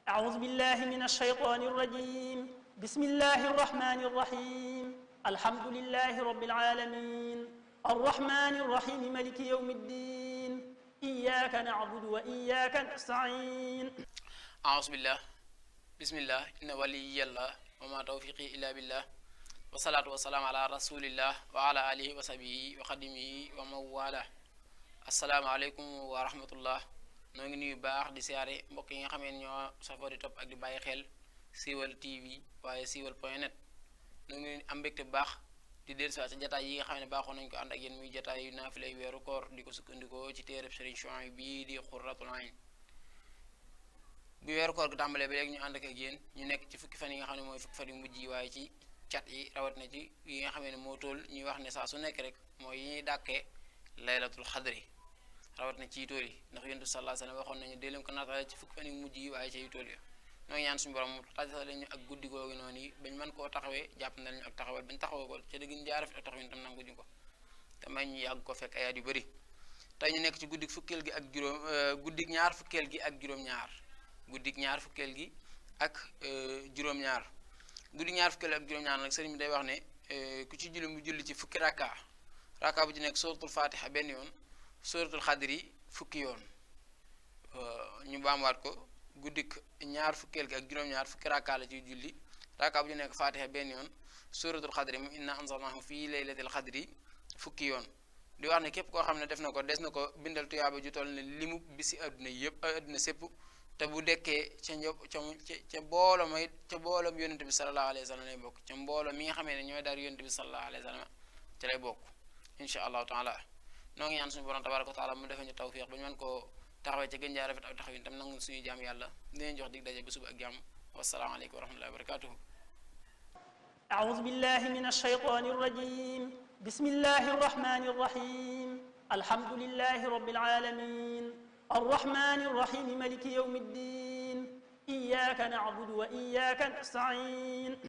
أعوذ بالله من الشيطان الرجيم بسم الله الرحمن الرحيم الحمد لله رب العالمين الرحمن الرحيم ملك يوم الدين إياك نعبد وإياك نستعين أعوذ بالله بسم الله إن ولي الله وما توفيقي إلا بالله والصلاة والسلام على رسول الله وعلى آله وصحبه وخدمه ومن والاه السلام عليكم ورحمة الله noo ngi nuyu baax di siyaare mbokk yi nga xamee ne ñoo safoo di topp ak di bàyyi xel Siweul TV waaye siweul.net noo ngi am mbégte bu baax di dellusiwaat ci jataay yi nga xam ne baaxoo nañ ko ànd ak yéen muy jataay yu naafilay weeru koor di ko sukkandikoo ci téereb Sëriñ Suhaybu bii di Xurratul Ayn bu weeru koor gi tàmbalee ba léegi ñu ànd ak yéen ñu nekk ci fukki fan yi nga xam ne mooy fukki fan yu mujj yi waaye ci cat yi rawat na ci yi nga xamee ne moo tool ñuy wax ne saa su nekk rek mooy yi ñuy dàkkee laylatul xadri rawat na ci tool yi ndax yonent bi sallallahu alayhi wa sallam waxoon nañu dee leen ko naatale ci fukki fan yu mujj yi waaye ci tool yi noo ngi ñaan suñu borom mu tajale ñu ak guddi googu noonu yi bañ mën koo taxawee jàpp na ñu ak taxawal bañ taxawoo ko ca dëgg jaaraf ak taxawin tam nangu ñu ko te may ñu yàgg ko fekk ayaat yu bëri tey ñu nekk ci guddik fukkeel gi ak juróom guddik ñaar fukkeel gi ak juróom-ñaar guddik ñaar fukkeel gi ak juróom-ñaar guddik ñaar fukkeel gi ak juróom-ñaar nag sëriñ bi day wax ne ku ci julli mu julli ci fukki rakka bu ci nekk suratul fatiha benn yoon suratul xadri fukki yoon ñu baamuwaat ko guddik ñaar fukkeel gi ak juróom-ñaar fukki rakka la ci julli rakka bu ci nekk fatiha benn yoon suratul xadri mu inna anzalnahu fii laylatil xadri fukki yoon di wax ne képp koo xam ne def na ko des na ko bindal tuyaaba ju toll ne limu bisi adduna yëpp adduna sépp te bu dekkee ca mbooloo may ca mbooloom yonente bi sallallahu alayhi wa sallam lay bokk ca mbooloo mi nga xamee ne ñooy daal yonente bi sallallahu alayhi wa sallam ci lay bokk insha allahu taala noo ngi ñaan suñu borom tabaraka wa taala mu defee ñu tawfiq ba ñu mën koo taxawee ca gën jaa rafet ak taxawin tam nangu suñuy jaam yàlla dinañ jox dig daje ba suba ak jàmm wasalaamaaleykum wa rahmatullahi wa barakatuhu أعوذ بالله من الشيطان الرجيم بسم الله الرحمن الرحيم الحمد لله رب العالمين الرحمن الرحيم ملك يوم الدين إياك نعبد وإياك نستعين